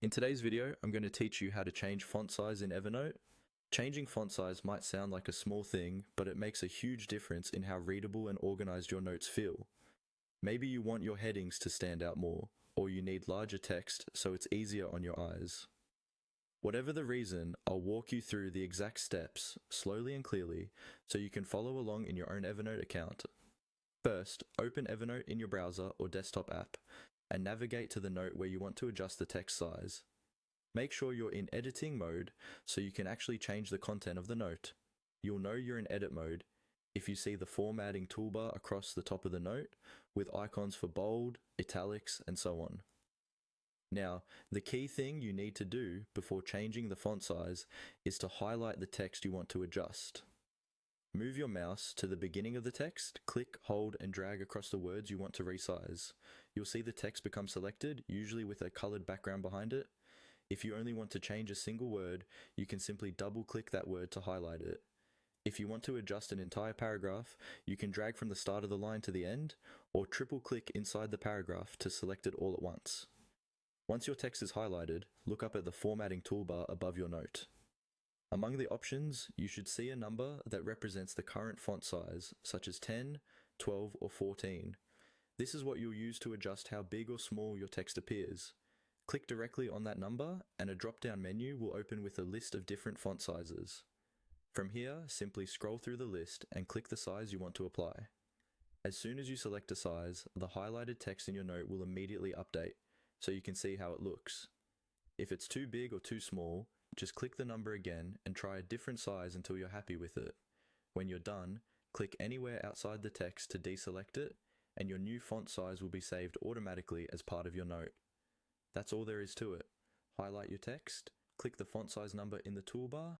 In today's video, I'm going to teach you how to change font size in Evernote. Changing font size might sound like a small thing, but it makes a huge difference in how readable and organized your notes feel. Maybe you want your headings to stand out more, or you need larger text so it's easier on your eyes. Whatever the reason, I'll walk you through the exact steps, slowly and clearly, so you can follow along in your own Evernote account. First, open Evernote in your browser or desktop app, and navigate to the note where you want to adjust the text size. Make sure you're in editing mode so you can actually change the content of the note. You'll know you're in edit mode if you see the formatting toolbar across the top of the note with icons for bold, italics, and so on. Now, the key thing you need to do before changing the font size is to highlight the text you want to adjust. Move your mouse to the beginning of the text, click, hold, and drag across the words you want to resize. You'll see the text become selected, usually with a colored background behind it. If you only want to change a single word, you can simply double-click that word to highlight it. If you want to adjust an entire paragraph, you can drag from the start of the line to the end, or triple-click inside the paragraph to select it all at once. Once your text is highlighted, look up at the formatting toolbar above your note. Among the options, you should see a number that represents the current font size, such as 10, 12, or 14. This is what you'll use to adjust how big or small your text appears. Click directly on that number, and a drop-down menu will open with a list of different font sizes. From here, simply scroll through the list and click the size you want to apply. As soon as you select a size, the highlighted text in your note will immediately update, so you can see how it looks. If it's too big or too small, just click the number again and try a different size until you're happy with it. When you're done, click anywhere outside the text to deselect it, and your new font size will be saved automatically as part of your note. That's all there is to it. Highlight your text, click the font size number in the toolbar,